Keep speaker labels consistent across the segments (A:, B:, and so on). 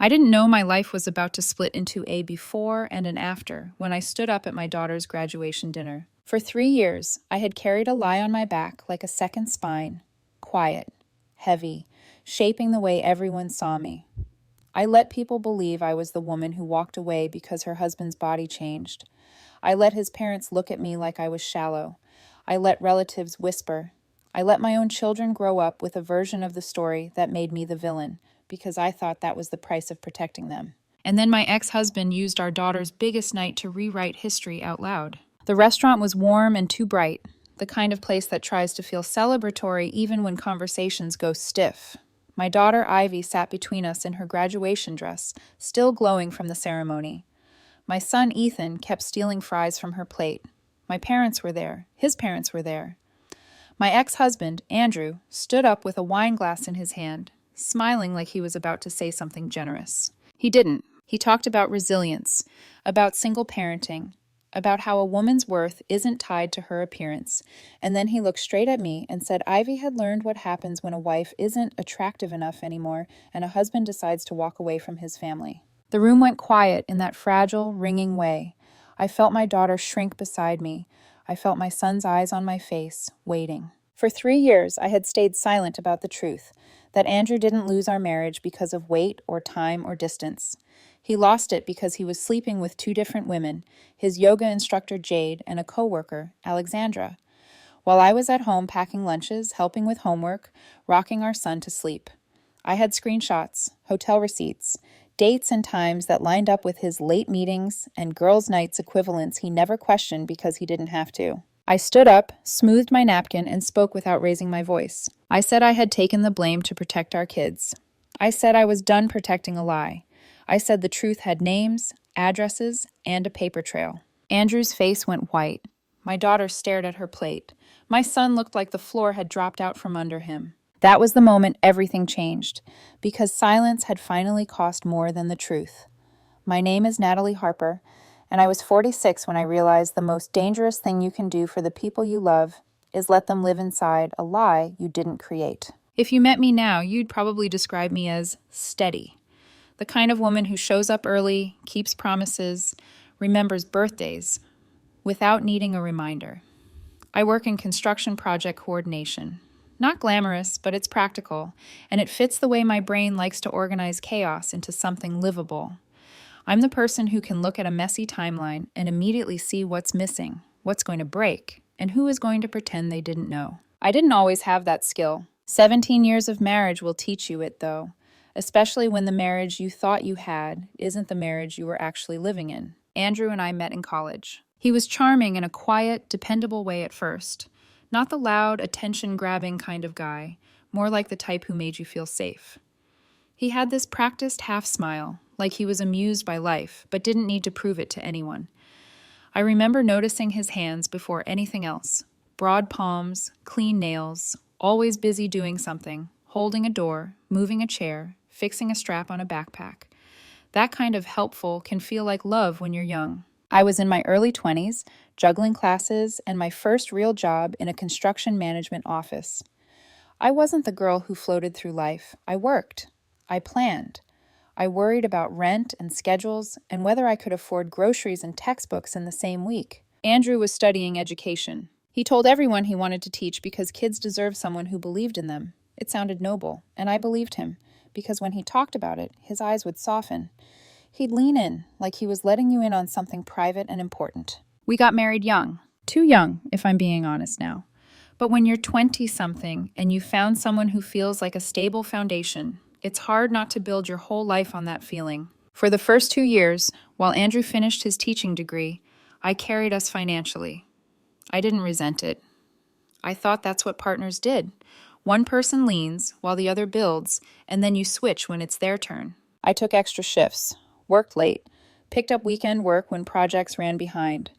A: I didn't know my life was about to split into a before and an after when I stood up at my daughter's graduation dinner. For 3 years, I had carried a lie on my back like a second spine, quiet, heavy, shaping the way everyone saw me. I let people believe I was the woman who walked away because her husband's body changed. I let his parents look at me like I was shallow. I let relatives whisper. I let my own children grow up with a version of the story that made me the villain, because I thought that was the price of protecting them. And then my ex-husband used our daughter's biggest night to rewrite history out loud. The restaurant was warm and too bright, the kind of place that tries to feel celebratory even when conversations go stiff. My daughter Ivy sat between us in her graduation dress, still glowing from the ceremony. My son Ethan kept stealing fries from her plate. My parents were there. His parents were there. My ex-husband, Andrew, stood up with a wine glass in his hand, smiling like he was about to say something generous. He didn't. He talked about resilience, about single parenting, about how a woman's worth isn't tied to her appearance, and then he looked straight at me and said Ivy had learned what happens when a wife isn't attractive enough anymore and a husband decides to walk away from his family. The room went quiet in that fragile, ringing way. I felt my daughter shrink beside me. I felt my son's eyes on my face, waiting. For 3 years, I had stayed silent about the truth, that Andrew didn't lose our marriage because of weight or time or distance. He lost it because he was sleeping with two different women, his yoga instructor Jade and a coworker, Alexandra, while I was at home packing lunches, helping with homework, rocking our son to sleep. I had screenshots, hotel receipts, dates and times that lined up with his late meetings and girls' nights equivalents he never questioned because he didn't have to. I stood up, smoothed my napkin, and spoke without raising my voice. I said I had taken the blame to protect our kids. I said I was done protecting a lie. I said the truth had names, addresses, and a paper trail. Andrew's face went white. My daughter stared at her plate. My son looked like the floor had dropped out from under him. That was the moment everything changed, because silence had finally cost more than the truth. My name is Natalie Harper, and I was 46 when I realized the most dangerous thing you can do for the people you love is let them live inside a lie you didn't create. If you met me now, you'd probably describe me as steady. The kind of woman who shows up early, keeps promises, remembers birthdays, without needing a reminder. I work in construction project coordination. Not glamorous, but it's practical, and it fits the way my brain likes to organize chaos into something livable. I'm the person who can look at a messy timeline and immediately see what's missing, what's going to break, and who is going to pretend they didn't know. I didn't always have that skill. 17 years of marriage will teach you it, though, especially when the marriage you thought you had isn't the marriage you were actually living in. Andrew and I met in college. He was charming in a quiet, dependable way at first. Not the loud, attention-grabbing kind of guy, more like the type who made you feel safe. He had this practiced half-smile, like he was amused by life, but didn't need to prove it to anyone. I remember noticing his hands before anything else. Broad palms, clean nails, always busy doing something, holding a door, moving a chair, fixing a strap on a backpack. That kind of helpful can feel like love when you're young. I was in my early 20s, juggling classes, and my first real job in a construction management office. I wasn't the girl who floated through life. I worked. I planned. I worried about rent and schedules and whether I could afford groceries and textbooks in the same week. Andrew was studying education. He told everyone he wanted to teach because kids deserve someone who believed in them. It sounded noble, and I believed him, because when he talked about it, his eyes would soften. He'd lean in, like he was letting you in on something private and important. We got married young. Too young, if I'm being honest now. But when you're 20-something and you found someone who feels like a stable foundation, it's hard not to build your whole life on that feeling. For the first 2 years, while Andrew finished his teaching degree, I carried us financially. I didn't resent it. I thought that's what partners did. One person leans while the other builds, and then you switch when it's their turn. I took extra shifts, worked late, picked up weekend work when projects ran behind.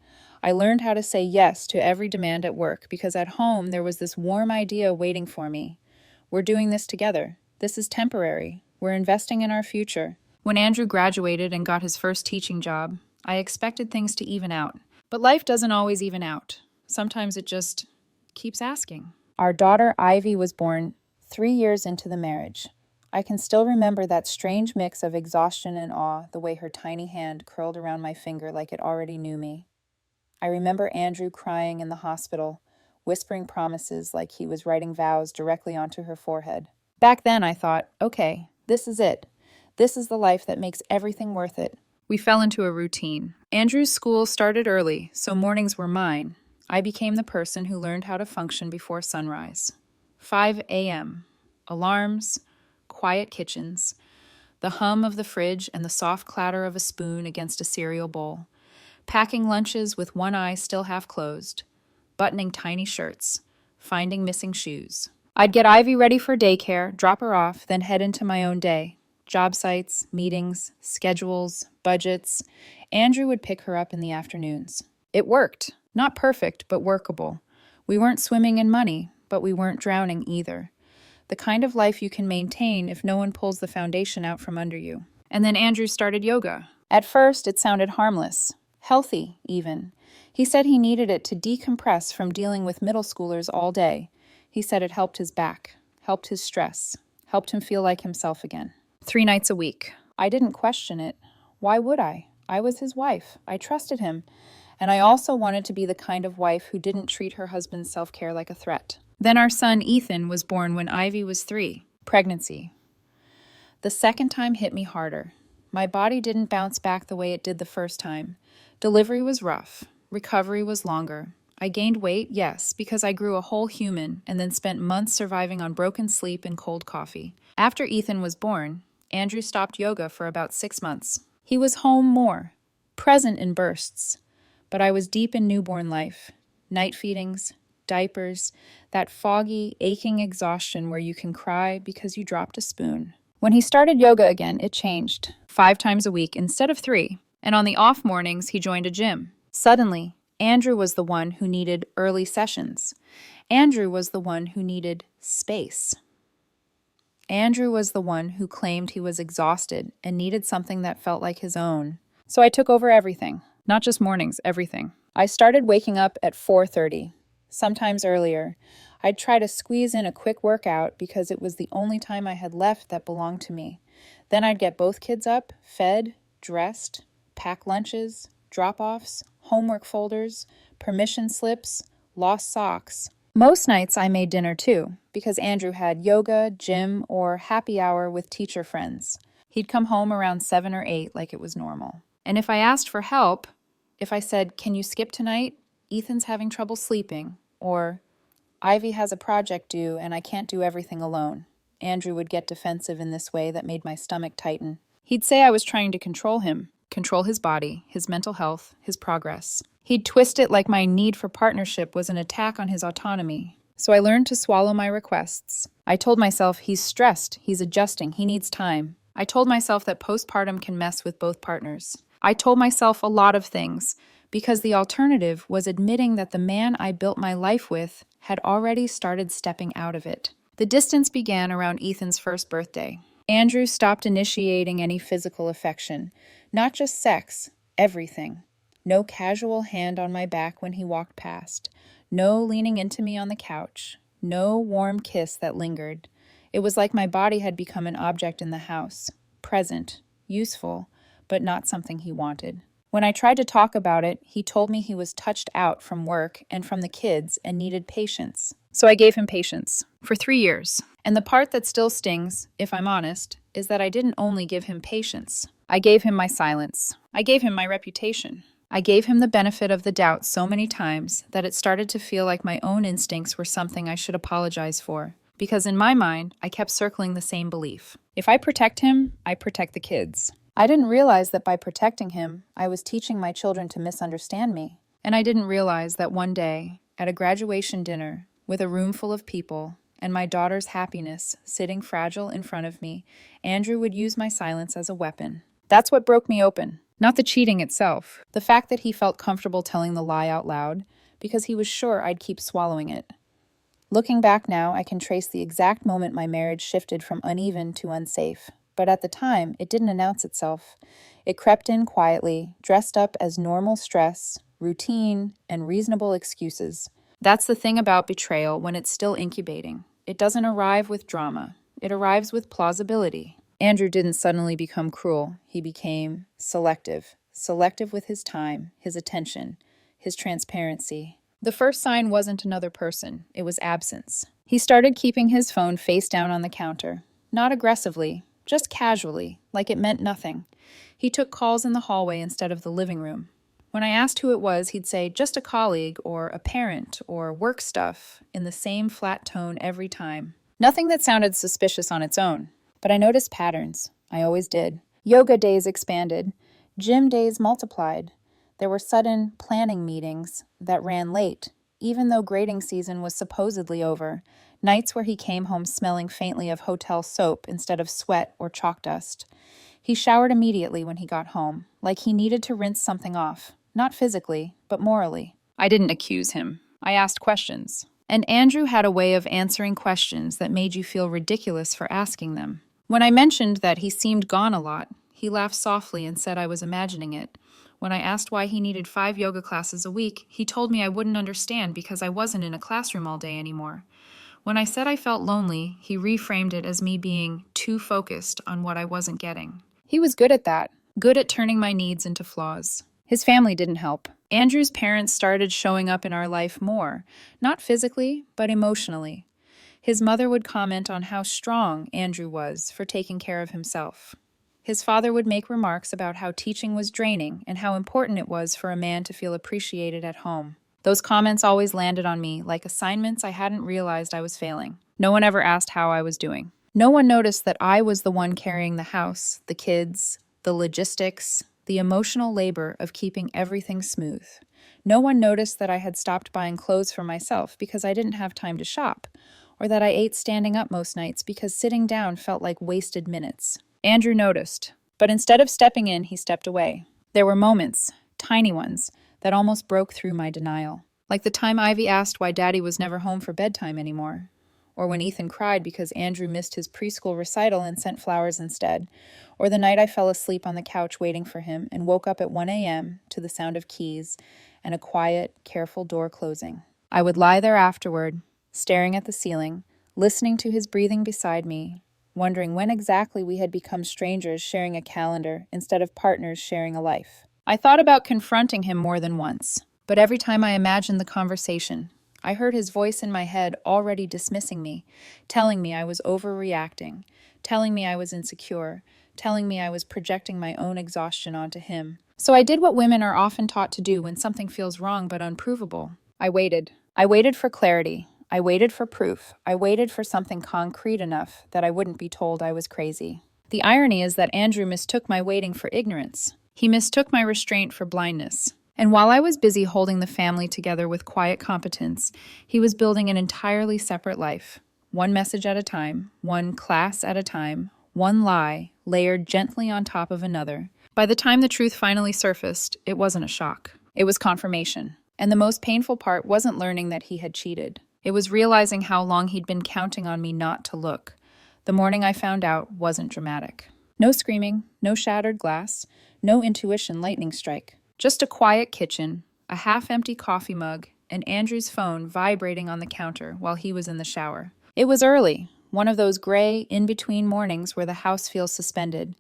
A: I learned how to say yes to every demand at work because at home there was this warm idea waiting for me. We're doing this together. This is temporary. We're investing in our future. When Andrew graduated and got his first teaching job, I expected things to even out. But life doesn't always even out. Sometimes it just keeps asking. Our daughter Ivy was born 3 years into the marriage. I can still remember that strange mix of exhaustion and awe, the way her tiny hand curled around my finger like it already knew me. I remember Andrew crying in the hospital, whispering promises like he was writing vows directly onto her forehead. Back then, I thought, okay, this is it. This is the life that makes everything worth it. We fell into a routine. Andrew's school started early, so mornings were mine. I became the person who learned how to function before sunrise. 5 a.m. Alarms, quiet kitchens, the hum of the fridge and the soft clatter of a spoon against a cereal bowl. Packing lunches with one eye still half closed, buttoning tiny shirts, finding missing shoes. I'd get Ivy ready for daycare, drop her off, then head into my own day. Job sites, meetings, schedules, budgets. Andrew would pick her up in the afternoons. It worked. Not perfect, but workable. We weren't swimming in money, but we weren't drowning either. The kind of life you can maintain if no one pulls the foundation out from under you. And then Andrew started yoga. At first, it sounded harmless. Healthy, even. He said he needed it to decompress from dealing with middle schoolers all day. He said it helped his back, helped his stress, helped him feel like himself again. 3 nights a week. I didn't question it. Why would I? I was his wife. I trusted him. And I also wanted to be the kind of wife who didn't treat her husband's self-care like a threat. Then our son, Ethan, was born when Ivy was 3. Pregnancy. The second time hit me harder. My body didn't bounce back the way it did the first time. Delivery was rough. Recovery was longer. I gained weight, yes, because I grew a whole human and then spent months surviving on broken sleep and cold coffee. After Ethan was born, Andrew stopped yoga for about 6 months. He was home more, present in bursts. But I was deep in newborn life. Night feedings, diapers, that foggy, aching exhaustion where you can cry because you dropped a spoon. When he started yoga again, it changed. 5 times a week instead of 3. And on the off mornings, he joined a gym. Suddenly, Andrew was the one who needed early sessions. Andrew was the one who needed space. Andrew was the one who claimed he was exhausted and needed something that felt like his own. So I took over everything. Not just mornings, everything. I started waking up at 4:30, sometimes earlier. I'd try to squeeze in a quick workout because it was the only time I had left that belonged to me. Then I'd get both kids up, fed, dressed, pack lunches, drop-offs, homework folders, permission slips, lost socks. Most nights I made dinner too, because Andrew had yoga, gym, or happy hour with teacher friends. He'd come home around 7 or 8 like it was normal. And if I asked for help, if I said, "Can you skip tonight? Ethan's having trouble sleeping," or "Ivy has a project due and I can't do everything alone," Andrew would get defensive in this way that made my stomach tighten. He'd say I was trying to control him, control his body, his mental health, his progress. He'd twist it like my need for partnership was an attack on his autonomy. So I learned to swallow my requests. I told myself he's stressed, he's adjusting, he needs time. I told myself that postpartum can mess with both partners. I told myself a lot of things, because the alternative was admitting that the man I built my life with had already started stepping out of it. The distance began around Ethan's first birthday. Andrew stopped initiating any physical affection, not just sex, everything. No casual hand on my back when he walked past, no leaning into me on the couch, no warm kiss that lingered. It was like my body had become an object in the house, present, useful, but not something he wanted. When I tried to talk about it, he told me he was touched out from work and from the kids and needed patience. So I gave him patience for 3 years. And the part that still stings, if I'm honest, is that I didn't only give him patience. I gave him my silence. I gave him my reputation. I gave him the benefit of the doubt so many times that it started to feel like my own instincts were something I should apologize for. Because in my mind, I kept circling the same belief. If I protect him, I protect the kids. I didn't realize that by protecting him, I was teaching my children to misunderstand me. And I didn't realize that one day, at a graduation dinner, with a room full of people, and my daughter's happiness sitting fragile in front of me, Andrew would use my silence as a weapon. That's what broke me open. Not the cheating itself. The fact that he felt comfortable telling the lie out loud, because he was sure I'd keep swallowing it. Looking back now, I can trace the exact moment my marriage shifted from uneven to unsafe. But at the time, it didn't announce itself. It crept in quietly, dressed up as normal stress, routine, and reasonable excuses. That's the thing about betrayal when it's still incubating. It doesn't arrive with drama. It arrives with plausibility. Andrew didn't suddenly become cruel. He became selective. Selective with his time, his attention, his transparency. The first sign wasn't another person. It was absence. He started keeping his phone face down on the counter. Not aggressively, just casually, like it meant nothing. He took calls in the hallway instead of the living room. When I asked who it was, he'd say, just a colleague, or a parent, or work stuff, in the same flat tone every time. Nothing that sounded suspicious on its own. But I noticed patterns. I always did. Yoga days expanded. Gym days multiplied. There were sudden planning meetings that ran late, even though grading season was supposedly over. Nights where he came home smelling faintly of hotel soap instead of sweat or chalk dust. He showered immediately when he got home, like he needed to rinse something off. Not physically, but morally. I didn't accuse him. I asked questions. And Andrew had a way of answering questions that made you feel ridiculous for asking them. When I mentioned that he seemed gone a lot, he laughed softly and said I was imagining it. When I asked why he needed 5 yoga classes a week, he told me I wouldn't understand because I wasn't in a classroom all day anymore. When I said I felt lonely, he reframed it as me being too focused on what I wasn't getting. He was good at that, good at turning my needs into flaws. His family didn't help. Andrew's parents started showing up in our life more, not physically, but emotionally. His mother would comment on how strong Andrew was for taking care of himself. His father would make remarks about how teaching was draining and how important it was for a man to feel appreciated at home. Those comments always landed on me like assignments I hadn't realized I was failing. No one ever asked how I was doing. No one noticed that I was the one carrying the house, the kids, the logistics, the emotional labor of keeping everything smooth. No one noticed that I had stopped buying clothes for myself because I didn't have time to shop, or that I ate standing up most nights because sitting down felt like wasted minutes. Andrew noticed, but instead of stepping in, he stepped away. There were moments, tiny ones, that almost broke through my denial. Like the time Ivy asked why Daddy was never home for bedtime anymore. Or when Ethan cried because Andrew missed his preschool recital and sent flowers instead. Or the night I fell asleep on the couch waiting for him and woke up at 1 a.m. to the sound of keys and a quiet, careful door closing. I would lie there afterward, staring at the ceiling, listening to his breathing beside me, wondering when exactly we had become strangers sharing a calendar instead of partners sharing a life. I thought about confronting him more than once, but every time I imagined the conversation, I heard his voice in my head already dismissing me, telling me I was overreacting, telling me I was insecure, telling me I was projecting my own exhaustion onto him. So I did what women are often taught to do when something feels wrong but unprovable. I waited. I waited for clarity. I waited for proof. I waited for something concrete enough that I wouldn't be told I was crazy. The irony is that Andrew mistook my waiting for ignorance. He mistook my restraint for blindness. And while I was busy holding the family together with quiet competence, he was building an entirely separate life. One message at a time, one class at a time, one lie layered gently on top of another. By the time the truth finally surfaced, it wasn't a shock. It was confirmation. And the most painful part wasn't learning that he had cheated. It was realizing how long he'd been counting on me not to look. The morning I found out wasn't dramatic. No screaming, no shattered glass, no intuition lightning strike. Just a quiet kitchen, a half-empty coffee mug, and Andrew's phone vibrating on the counter while he was in the shower. It was early, one of those gray, in-between mornings where the house feels suspended.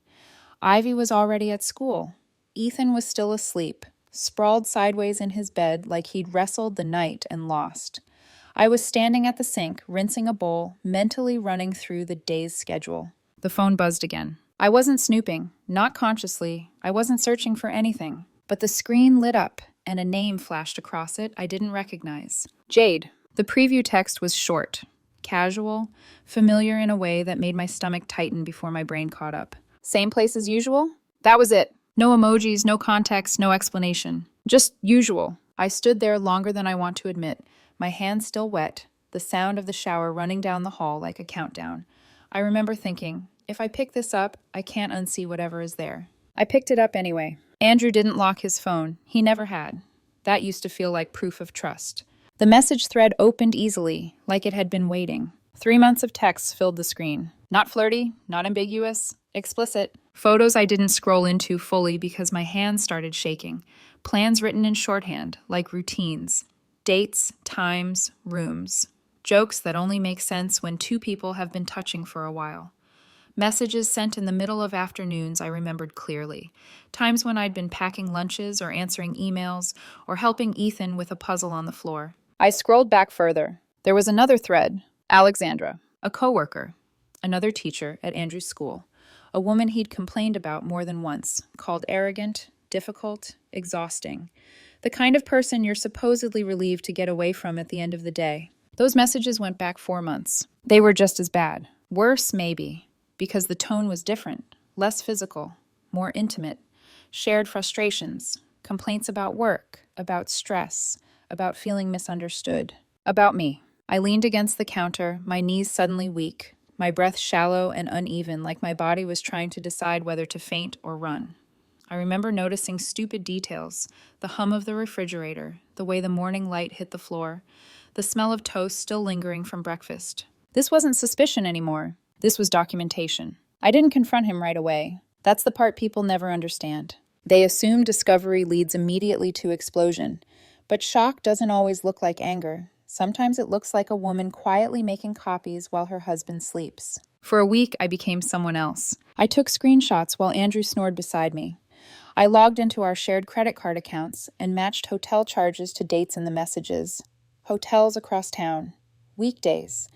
A: Ivy was already at school. Ethan was still asleep, sprawled sideways in his bed like he'd wrestled the night and lost. I was standing at the sink, rinsing a bowl, mentally running through the day's schedule. The phone buzzed again. I wasn't snooping, not consciously. I wasn't searching for anything. But the screen lit up, and a name flashed across it I didn't recognize. Jade. The preview text was short, casual, familiar in a way that made my stomach tighten before my brain caught up. Same place as usual? That was it. No emojis, no context, no explanation. Just usual. I stood there longer than I want to admit, my hands still wet, the sound of the shower running down the hall like a countdown. I remember thinking, if I pick this up, I can't unsee whatever is there. I picked it up anyway. Andrew didn't lock his phone. He never had. That used to feel like proof of trust. The message thread opened easily, like it had been waiting. 3 months of texts filled the screen. Not flirty, not ambiguous, explicit. Photos I didn't scroll into fully because my hands started shaking. Plans written in shorthand, like routines. Dates, times, rooms. Jokes that only make sense when two people have been touching for a while. Messages sent in the middle of afternoons I remembered clearly. Times when I'd been packing lunches or answering emails or helping Ethan with a puzzle on the floor. I scrolled back further. There was another thread. Alexandra, a coworker, another teacher at Andrew's school, a woman he'd complained about more than once, called arrogant, difficult, exhausting. The kind of person you're supposedly relieved to get away from at the end of the day. Those messages went back 4 months. They were just as bad. Worse, maybe, because the tone was different, less physical, more intimate. Shared frustrations, complaints about work, about stress, about feeling misunderstood, about me. I leaned against the counter, my knees suddenly weak, my breath shallow and uneven, like my body was trying to decide whether to faint or run. I remember noticing stupid details, the hum of the refrigerator, the way the morning light hit the floor, the smell of toast still lingering from breakfast. This wasn't suspicion anymore. This was documentation. I didn't confront him right away. That's the part people never understand. They assume discovery leads immediately to explosion. But shock doesn't always look like anger. Sometimes it looks like a woman quietly making copies while her husband sleeps. For a week, I became someone else. I took screenshots while Andrew snored beside me. I logged into our shared credit card accounts and matched hotel charges to dates in the messages. Hotels across town. Weekdays.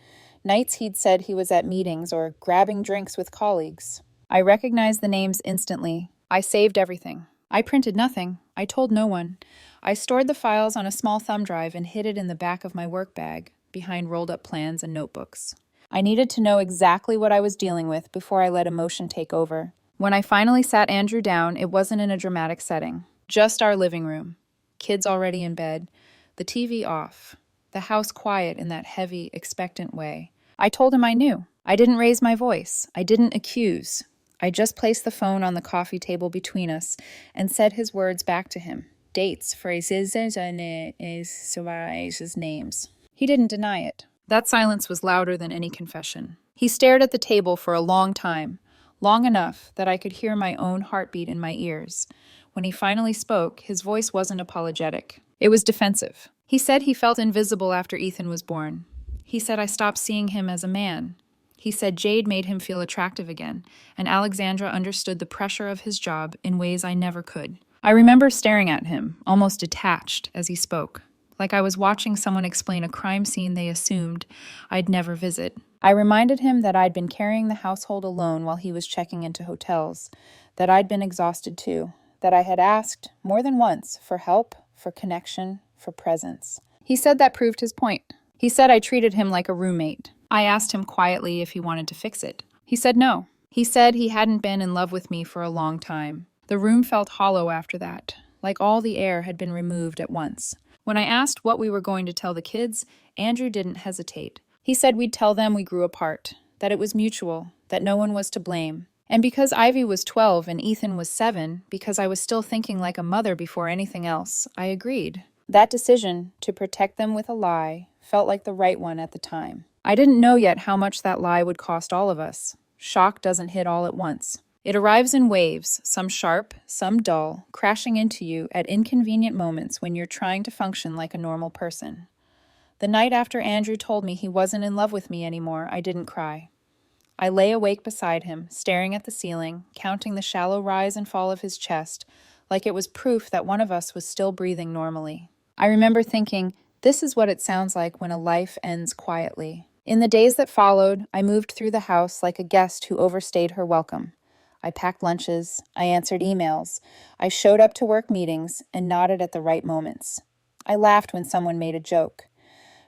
A: Nights he'd said he was at meetings or grabbing drinks with colleagues. I recognized the names instantly. I saved everything. I printed nothing. I told no one. I stored the files on a small thumb drive and hid it in the back of my work bag, behind rolled-up plans and notebooks. I needed to know exactly what I was dealing with before I let emotion take over. When I finally sat Andrew down, it wasn't in a dramatic setting. Just our living room. Kids already in bed. The TV off. The house quiet in that heavy, expectant way. I told him I knew. I didn't raise my voice. I didn't accuse. I just placed the phone on the coffee table between us and said his words back to him. Dates, phrases, and names. He didn't deny it. That silence was louder than any confession. He stared at the table for a long time, long enough that I could hear my own heartbeat in my ears. When he finally spoke, his voice wasn't apologetic. It was defensive. He said he felt invisible after Ethan was born. He said I stopped seeing him as a man. He said Jade made him feel attractive again, and Alexandra understood the pressure of his job in ways I never could. I remember staring at him, almost detached, as he spoke, like I was watching someone explain a crime scene they assumed I'd never visit. I reminded him that I'd been carrying the household alone while he was checking into hotels, that I'd been exhausted too, that I had asked, more than once, for help, for connection, for presence. He said that proved his point. He said I treated him like a roommate. I asked him quietly if he wanted to fix it. He said no. He said he hadn't been in love with me for a long time. The room felt hollow after that, like all the air had been removed at once. When I asked what we were going to tell the kids, Andrew didn't hesitate. He said we'd tell them we grew apart, that it was mutual, that no one was to blame. And because Ivy was 12 and Ethan was 7, because I was still thinking like a mother before anything else, I agreed. That decision, to protect them with a lie, felt like the right one at the time. I didn't know yet how much that lie would cost all of us. Shock doesn't hit all at once. It arrives in waves, some sharp, some dull, crashing into you at inconvenient moments when you're trying to function like a normal person. The night after Andrew told me he wasn't in love with me anymore, I didn't cry. I lay awake beside him, staring at the ceiling, counting the shallow rise and fall of his chest, like it was proof that one of us was still breathing normally. I remember thinking, this is what it sounds like when a life ends quietly. In the days that followed, I moved through the house like a guest who overstayed her welcome. I packed lunches, I answered emails, I showed up to work meetings and nodded at the right moments. I laughed when someone made a joke.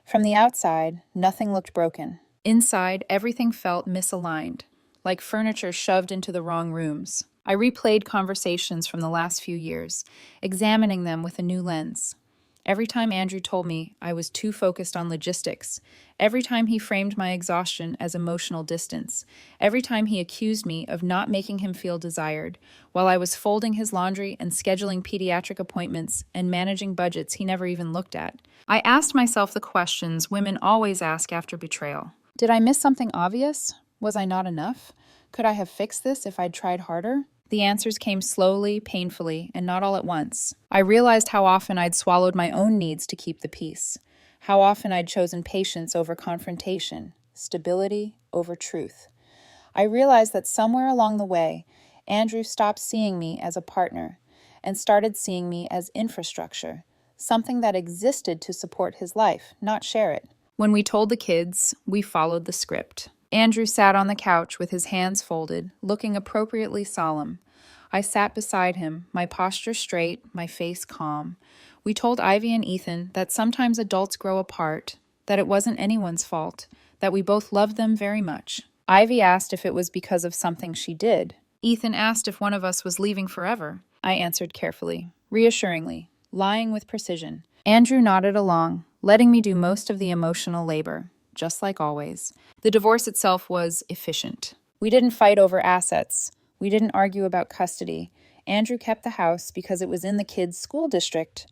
A: From the outside, nothing looked broken. Inside, everything felt misaligned, like furniture shoved into the wrong rooms. I replayed conversations from the last few years, examining them with a new lens. Every time Andrew told me I was too focused on logistics, every time he framed my exhaustion as emotional distance, every time he accused me of not making him feel desired, while I was folding his laundry and scheduling pediatric appointments and managing budgets he never even looked at, I asked myself the questions women always ask after betrayal. Did I miss something obvious? Was I not enough? Could I have fixed this if I'd tried harder? The answers came slowly, painfully, and not all at once. I realized how often I'd swallowed my own needs to keep the peace, how often I'd chosen patience over confrontation, stability over truth. I realized that somewhere along the way, Andrew stopped seeing me as a partner and started seeing me as infrastructure, something that existed to support his life, not share it. When we told the kids, we followed the script. Andrew sat on the couch with his hands folded, looking appropriately solemn. I sat beside him, my posture straight, my face calm. We told Ivy and Ethan that sometimes adults grow apart, that it wasn't anyone's fault, that we both loved them very much. Ivy asked if it was because of something she did. Ethan asked if one of us was leaving forever. I answered carefully, reassuringly, lying with precision. Andrew nodded along, letting me do most of the emotional labor, just like always. The divorce itself was efficient. We didn't fight over assets. We didn't argue about custody. Andrew kept the house because it was in the kids' school district.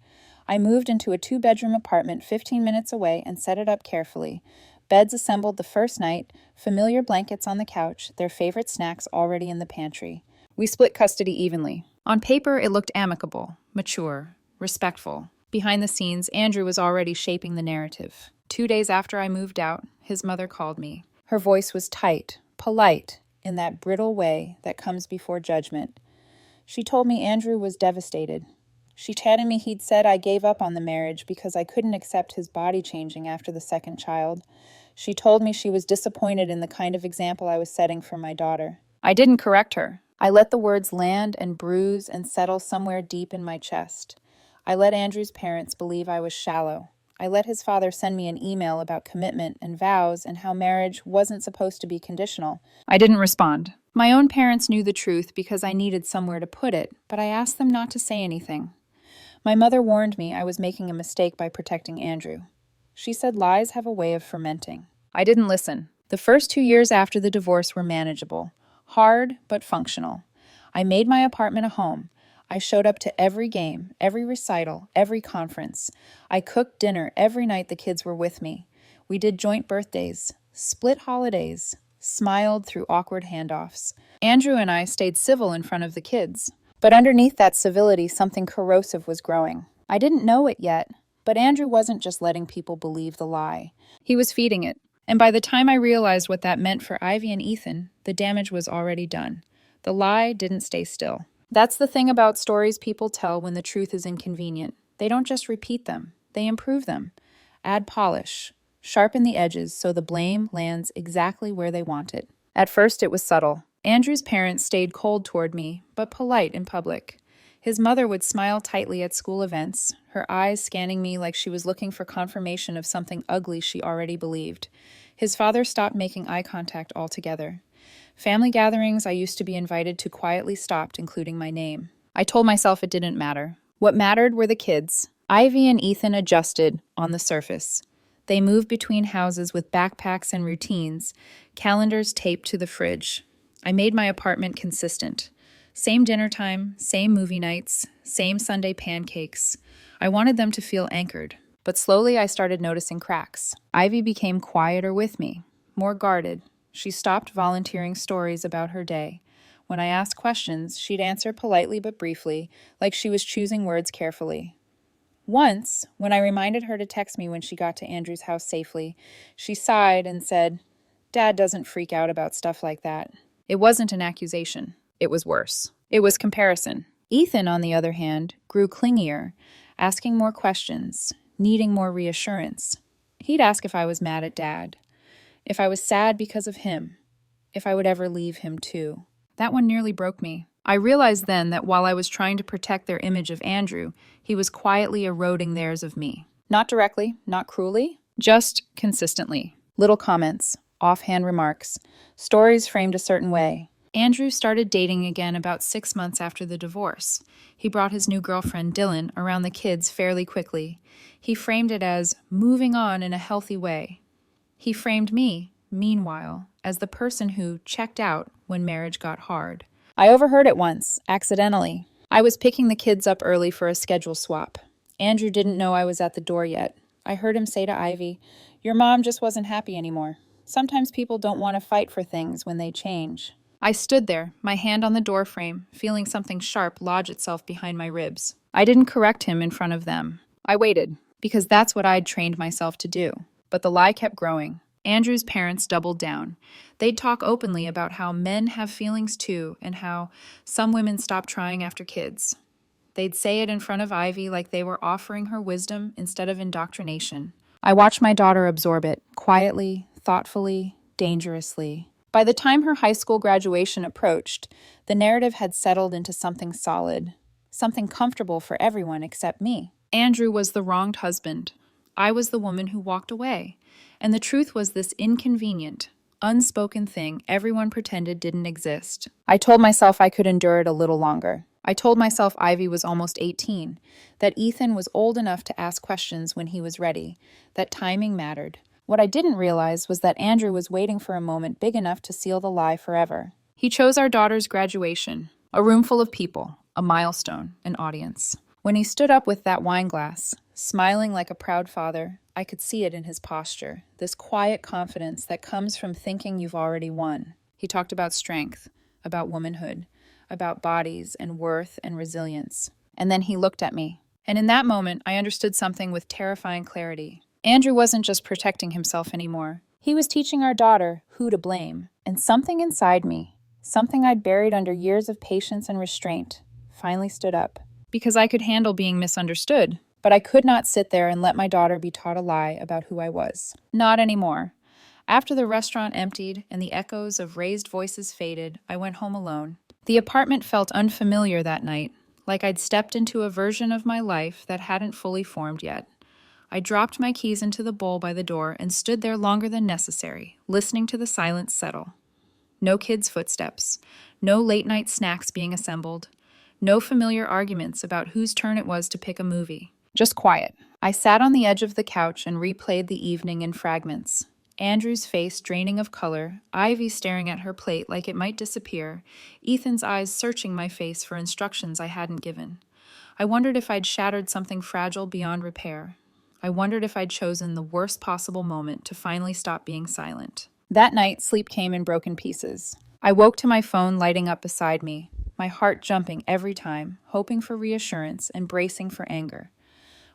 A: I moved into a 2-bedroom apartment 15 minutes away and set it up carefully. Beds assembled the first night, familiar blankets on the couch, their favorite snacks already in the pantry. We split custody evenly. On paper, it looked amicable, mature, respectful. Behind the scenes, Andrew was already shaping the narrative. 2 days after I moved out, his mother called me. Her voice was tight, polite, in that brittle way that comes before judgment. She told me Andrew was devastated. She chatted me he'd said I gave up on the marriage because I couldn't accept his body changing after the second child. She told me she was disappointed in the kind of example I was setting for my daughter. I didn't correct her. I let the words land and bruise and settle somewhere deep in my chest. I let Andrew's parents believe I was shallow. I let his father send me an email about commitment and vows and how marriage wasn't supposed to be conditional. I didn't respond. My own parents knew the truth because I needed somewhere to put it, but I asked them not to say anything. My mother warned me I was making a mistake by protecting Andrew. She said lies have a way of fermenting. I didn't listen. The first 2 years after the divorce were manageable. Hard, but functional. I made my apartment a home. I showed up to every game, every recital, every conference. I cooked dinner every night the kids were with me. We did joint birthdays, split holidays, smiled through awkward handoffs. Andrew and I stayed civil in front of the kids. But underneath that civility, something corrosive was growing. I didn't know it yet, but Andrew wasn't just letting people believe the lie. He was feeding it. And by the time I realized what that meant for Ivy and Ethan, the damage was already done. The lie didn't stay still. That's the thing about stories people tell when the truth is inconvenient. They don't just repeat them, they improve them. Add polish, sharpen the edges so the blame lands exactly where they want it. At first it was subtle. Andrew's parents stayed cold toward me, but polite in public. His mother would smile tightly at school events, her eyes scanning me like she was looking for confirmation of something ugly she already believed. His father stopped making eye contact altogether. Family gatherings I used to be invited to quietly stopped including my name. I told myself it didn't matter. What mattered were the kids. Ivy and Ethan adjusted on the surface. They moved between houses with backpacks and routines, calendars taped to the fridge. I made my apartment consistent. Same dinner time, same movie nights, same Sunday pancakes. I wanted them to feel anchored. But slowly I started noticing cracks. Ivy became quieter with me, more guarded. She stopped volunteering stories about her day. When I asked questions, she'd answer politely but briefly, like she was choosing words carefully. Once, when I reminded her to text me when she got to Andrew's house safely, she sighed and said, "Dad doesn't freak out about stuff like that." It wasn't an accusation. It was worse. It was comparison. Ethan, on the other hand, grew clingier, asking more questions, needing more reassurance. He'd ask if I was mad at Dad, if I was sad because of him, if I would ever leave him too. That one nearly broke me. I realized then that while I was trying to protect their image of Andrew, he was quietly eroding theirs of me. Not directly, not cruelly, just consistently. Little comments, offhand remarks, stories framed a certain way. Andrew started dating again about 6 months after the divorce. He brought his new girlfriend, Dylan, around the kids fairly quickly. He framed it as moving on in a healthy way. He framed me, meanwhile, as the person who checked out when marriage got hard. I overheard it once, accidentally. I was picking the kids up early for a schedule swap. Andrew didn't know I was at the door yet. I heard him say to Ivy, "Your mom just wasn't happy anymore. Sometimes people don't want to fight for things when they change." I stood there, my hand on the door frame, feeling something sharp lodge itself behind my ribs. I didn't correct him in front of them. I waited, because that's what I'd trained myself to do. But the lie kept growing. Andrew's parents doubled down. They'd talk openly about how men have feelings too and how some women stop trying after kids. They'd say it in front of Ivy like they were offering her wisdom instead of indoctrination. I watched my daughter absorb it, quietly, thoughtfully, dangerously. By the time her high school graduation approached, the narrative had settled into something solid, something comfortable for everyone except me. Andrew was the wronged husband. I was the woman who walked away. And the truth was this inconvenient, unspoken thing everyone pretended didn't exist. I told myself I could endure it a little longer. I told myself Ivy was almost 18, that Ethan was old enough to ask questions when he was ready, that timing mattered. What I didn't realize was that Andrew was waiting for a moment big enough to seal the lie forever. He chose our daughter's graduation, a room full of people, a milestone, an audience. When he stood up with that wine glass, smiling like a proud father, I could see it in his posture, this quiet confidence that comes from thinking you've already won. He talked about strength, about womanhood, about bodies and worth and resilience. And then he looked at me. And in that moment, I understood something with terrifying clarity. Andrew wasn't just protecting himself anymore. He was teaching our daughter who to blame. And something inside me, something I'd buried under years of patience and restraint, finally stood up. Because I could handle being misunderstood. But I could not sit there and let my daughter be taught a lie about who I was. Not anymore. After the restaurant emptied and the echoes of raised voices faded, I went home alone. The apartment felt unfamiliar that night, like I'd stepped into a version of my life that hadn't fully formed yet. I dropped my keys into the bowl by the door and stood there longer than necessary, listening to the silence settle. No kids' footsteps, no late-night snacks being assembled, no familiar arguments about whose turn it was to pick a movie. Just quiet. I sat on the edge of the couch and replayed the evening in fragments. Andrew's face draining of color, Ivy staring at her plate like it might disappear, Ethan's eyes searching my face for instructions I hadn't given. I wondered if I'd shattered something fragile beyond repair. I wondered if I'd chosen the worst possible moment to finally stop being silent. That night, sleep came in broken pieces. I woke to my phone lighting up beside me, my heart jumping every time, hoping for reassurance and bracing for anger.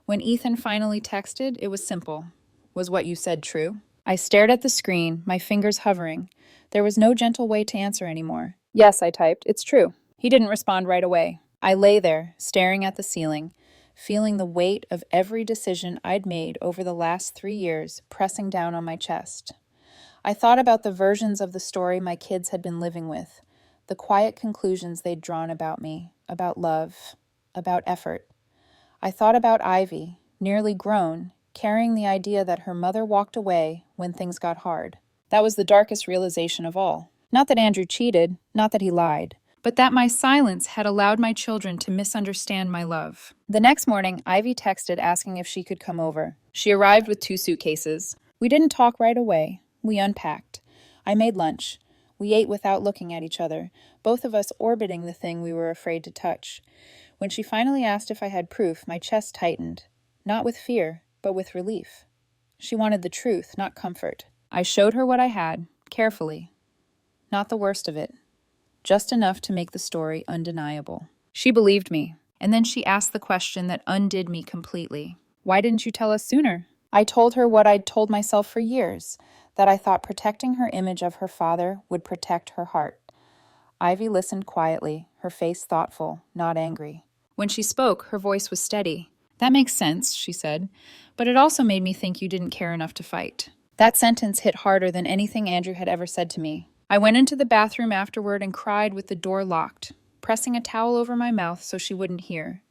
A: When Ethan finally texted, it was simple. Was what you said true? I stared at the screen, my fingers hovering. There was no gentle way to answer anymore. Yes, I typed. It's true. He didn't respond right away. I lay there, staring at the ceiling, feeling the weight of every decision I'd made over the last 3 years pressing down on my chest. I thought about the versions of the story my kids had been living with, the quiet conclusions they'd drawn about me, about love, about effort. I thought about Ivy, nearly grown, carrying the idea that her mother walked away when things got hard. That was the darkest realization of all. Not that Andrew cheated, not that he lied, but that my silence had allowed my children to misunderstand my love. The next morning, Ivy texted asking if she could come over. She arrived with 2 suitcases. We didn't talk right away. We unpacked. I made lunch. We ate without looking at each other, both of us orbiting the thing we were afraid to touch. When she finally asked if I had proof, my chest tightened, not with fear, but with relief. She wanted the truth, not comfort. I showed her what I had, carefully. Not the worst of it, just enough to make the story undeniable. She believed me, and then she asked the question that undid me completely. Why didn't you tell us sooner? I told her what I'd told myself for years, that I thought protecting her image of her father would protect her heart. Ivy listened quietly, her face thoughtful, not angry. When she spoke, her voice was steady. That makes sense, she said, but it also made me think you didn't care enough to fight. That sentence hit harder than anything Andrew had ever said to me. I went into the bathroom afterward and cried with the door locked, pressing a towel over my mouth so she wouldn't hear.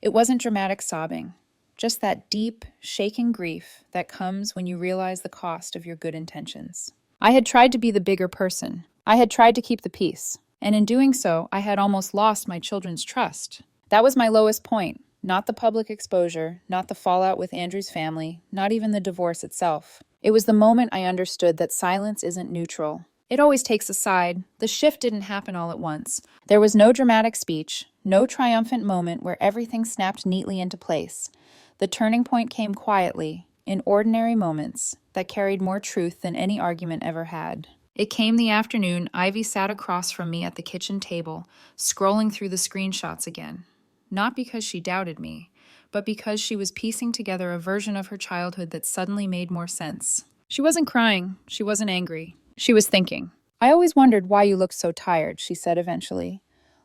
A: It wasn't dramatic sobbing, just that deep, shaking grief that comes when you realize the cost of your good intentions. I had tried to be the bigger person. I had tried to keep the peace, and in doing so, I had almost lost my children's trust. That was my lowest point, not the public exposure, not the fallout with Andrew's family, not even the divorce itself. It was the moment I understood that silence isn't neutral. It always takes a side. The shift didn't happen all at once. There was no dramatic speech, no triumphant moment where everything snapped neatly into place. The turning point came quietly, in ordinary moments, that carried more truth than any argument ever had. It came the afternoon Ivy sat across from me at the kitchen table, scrolling through the screenshots again. Not because she doubted me, but because she was piecing together a version of her childhood that suddenly made more sense. She wasn't crying. She wasn't angry. She was thinking. "I always wondered why you looked so tired," she said eventually.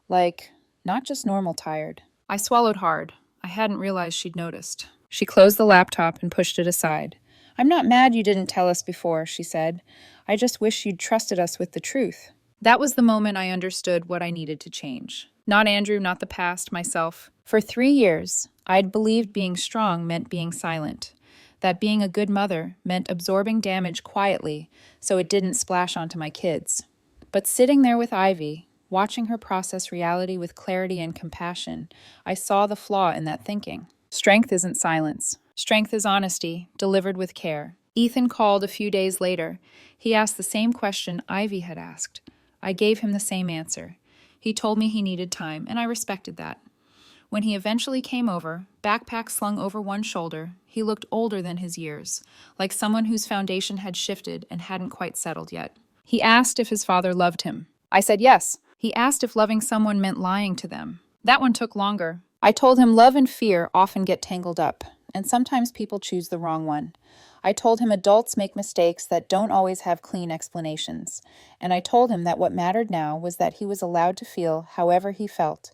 A: Like, not just normal tired. I swallowed hard. I hadn't realized she'd noticed. She closed the laptop and pushed it aside. "I'm not mad you didn't tell us before," she said. "I just wish you'd trusted us with the truth." That was the moment I understood what I needed to change. Not Andrew, not the past, myself. For 3 years, I'd believed being strong meant being silent, that being a good mother meant absorbing damage quietly so it didn't splash onto my kids. But sitting there with Ivy, watching her process reality with clarity and compassion, I saw the flaw in that thinking. Strength isn't silence. Strength is honesty, delivered with care. Ethan called a few days later. He asked the same question Ivy had asked. I gave him the same answer. He told me he needed time, and I respected that. When he eventually came over, backpack slung over one shoulder, he looked older than his years, like someone whose foundation had shifted and hadn't quite settled yet. He asked if his father loved him. I said yes. He asked if loving someone meant lying to them. That one took longer. I told him love and fear often get tangled up, and sometimes people choose the wrong one. I told him adults make mistakes that don't always have clean explanations, and I told him that what mattered now was that he was allowed to feel however he felt,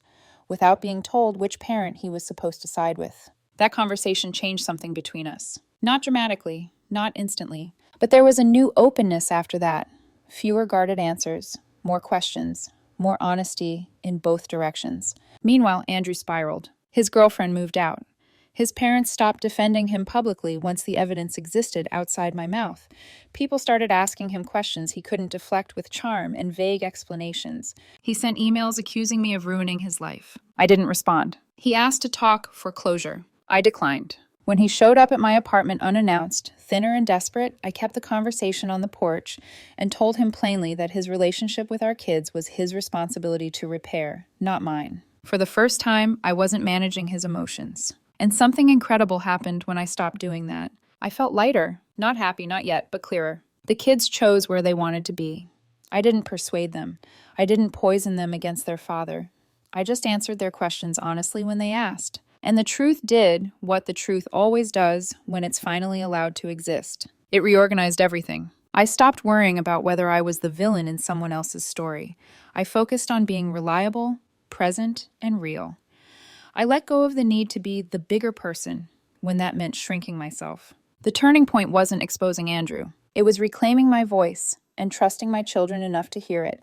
A: without being told which parent he was supposed to side with. That conversation changed something between us. Not dramatically, not instantly, but there was a new openness after that. Fewer guarded answers, more questions, more honesty in both directions. Meanwhile, Andrew spiraled. His girlfriend moved out. His parents stopped defending him publicly once the evidence existed outside my mouth. People started asking him questions he couldn't deflect with charm and vague explanations. He sent emails accusing me of ruining his life. I didn't respond. He asked to talk for closure. I declined. When he showed up at my apartment unannounced, thinner and desperate, I kept the conversation on the porch and told him plainly that his relationship with our kids was his responsibility to repair, not mine. For the first time, I wasn't managing his emotions. And something incredible happened when I stopped doing that. I felt lighter, not happy, not yet, but clearer. The kids chose where they wanted to be. I didn't persuade them. I didn't poison them against their father. I just answered their questions honestly when they asked. And the truth did what the truth always does when it's finally allowed to exist. It reorganized everything. I stopped worrying about whether I was the villain in someone else's story. I focused on being reliable, present, and real. I let go of the need to be the bigger person when that meant shrinking myself. The turning point wasn't exposing Andrew. It was reclaiming my voice and trusting my children enough to hear it.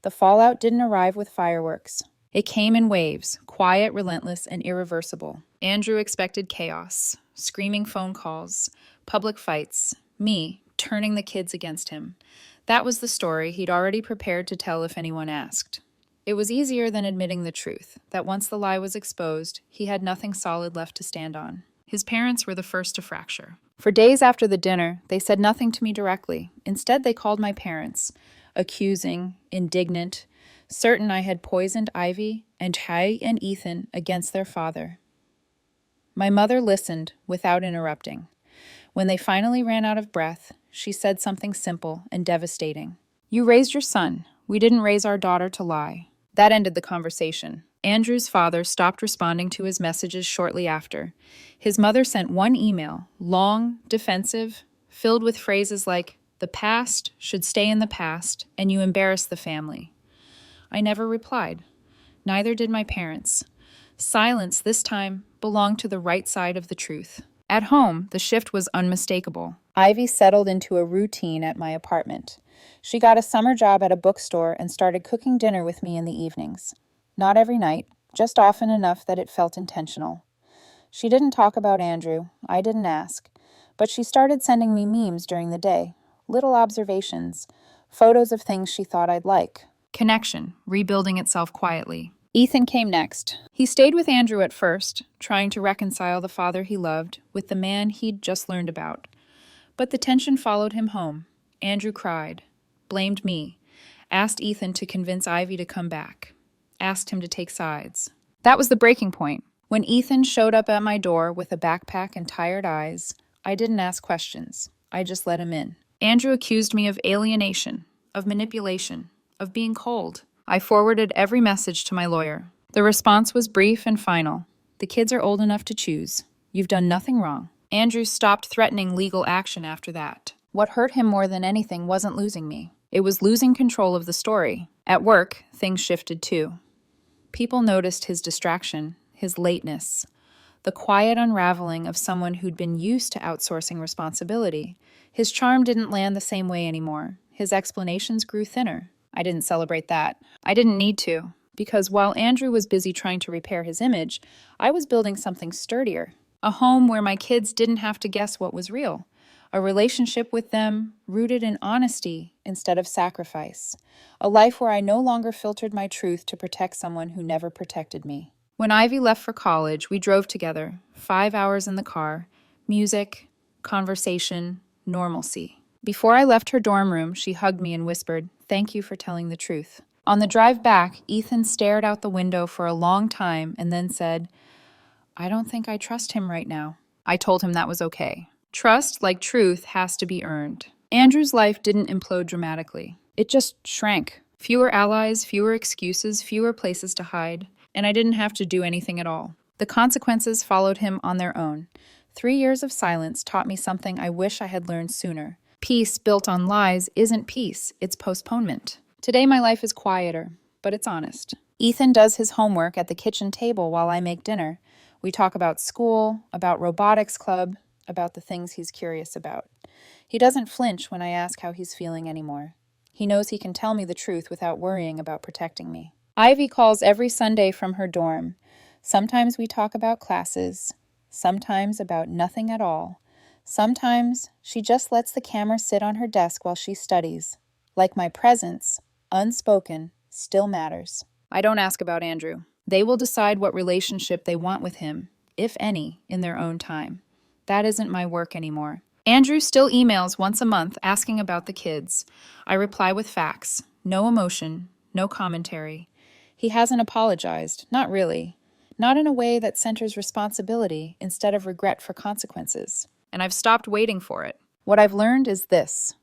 A: The fallout didn't arrive with fireworks. It came in waves, quiet, relentless, and irreversible. Andrew expected chaos, screaming phone calls, public fights, me turning the kids against him. That was the story he'd already prepared to tell if anyone asked. It was easier than admitting the truth, that once the lie was exposed, he had nothing solid left to stand on. His parents were the first to fracture. For days after the dinner, they said nothing to me directly. Instead, they called my parents, accusing, indignant, certain I had poisoned Ivy and Ty and Ethan against their father. My mother listened without interrupting. When they finally ran out of breath, she said something simple and devastating. "You raised your son. We didn't raise our daughter to lie." That ended the conversation. Andrew's father stopped responding to his messages shortly after. His mother sent one email, long, defensive, filled with phrases like, "The past should stay in the past, and you embarrass the family." I never replied. Neither did my parents. Silence, this time, belonged to the right side of the truth. At home, the shift was unmistakable. Ivy settled into a routine at my apartment. She got a summer job at a bookstore and started cooking dinner with me in the evenings. Not every night, just often enough that it felt intentional. She didn't talk about Andrew. I didn't ask. But she started sending me memes during the day, little observations, photos of things she thought I'd like. Connection, rebuilding itself quietly. Ethan came next. He stayed with Andrew at first, trying to reconcile the father he loved with the man he'd just learned about. But the tension followed him home. Andrew cried, blamed me, asked Ethan to convince Ivy to come back, asked him to take sides. That was the breaking point. When Ethan showed up at my door with a backpack and tired eyes, I didn't ask questions. I just let him in. Andrew accused me of alienation, of manipulation, of being cold. I forwarded every message to my lawyer. The response was brief and final. The kids are old enough to choose. You've done nothing wrong. Andrew stopped threatening legal action after that. What hurt him more than anything wasn't losing me. It was losing control of the story. At work, things shifted too. People noticed his distraction, his lateness, the quiet unraveling of someone who'd been used to outsourcing responsibility. His charm didn't land the same way anymore. His explanations grew thinner. I didn't celebrate that. I didn't need to, because while Andrew was busy trying to repair his image, I was building something sturdier. A home where my kids didn't have to guess what was real. A relationship with them rooted in honesty instead of sacrifice. A life where I no longer filtered my truth to protect someone who never protected me. When Ivy left for college, we drove together, 5 hours in the car. Music, conversation, normalcy. Before I left her dorm room, she hugged me and whispered, "Thank you for telling the truth." On the drive back, Ethan stared out the window for a long time and then said, "I don't think I trust him right now." I told him that was okay. Trust, like truth, has to be earned. Andrew's life didn't implode dramatically. It just shrank. Fewer allies, fewer excuses, fewer places to hide. And I didn't have to do anything at all. The consequences followed him on their own. 3 years of silence taught me something I wish I had learned sooner. Peace built on lies isn't peace, it's postponement. Today my life is quieter, but it's honest. Ethan does his homework at the kitchen table while I make dinner. We talk about school, about robotics club, about the things he's curious about. He doesn't flinch when I ask how he's feeling anymore. He knows he can tell me the truth without worrying about protecting me. Ivy calls every Sunday from her dorm. Sometimes we talk about classes, sometimes about nothing at all. Sometimes she just lets the camera sit on her desk while she studies. Like my presence, unspoken, still matters. I don't ask about Andrew. They will decide what relationship they want with him, if any, in their own time. That isn't my work anymore. Andrew still emails once a month asking about the kids. I reply with facts. No emotion, no commentary. He hasn't apologized, not really. Not in a way that centers responsibility instead of regret for consequences. And I've stopped waiting for it. What I've learned is this.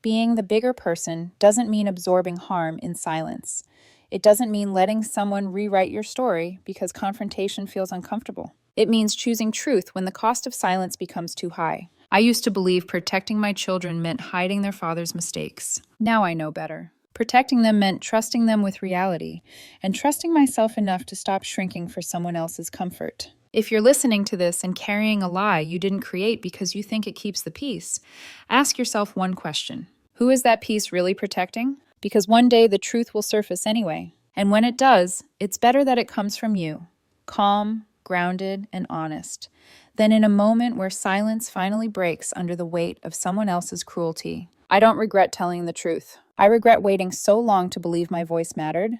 A: Being the bigger person doesn't mean absorbing harm in silence. It doesn't mean letting someone rewrite your story because confrontation feels uncomfortable. It means choosing truth when the cost of silence becomes too high. I used to believe protecting my children meant hiding their father's mistakes. Now I know better. Protecting them meant trusting them with reality, and trusting myself enough to stop shrinking for someone else's comfort. If you're listening to this and carrying a lie you didn't create because you think it keeps the peace, ask yourself one question. Who is that peace really protecting? Because one day the truth will surface anyway. And when it does, it's better that it comes from you. Calm, grounded, and honest. Than in a moment where silence finally breaks under the weight of someone else's cruelty. I don't regret telling the truth. I regret waiting so long to believe my voice mattered.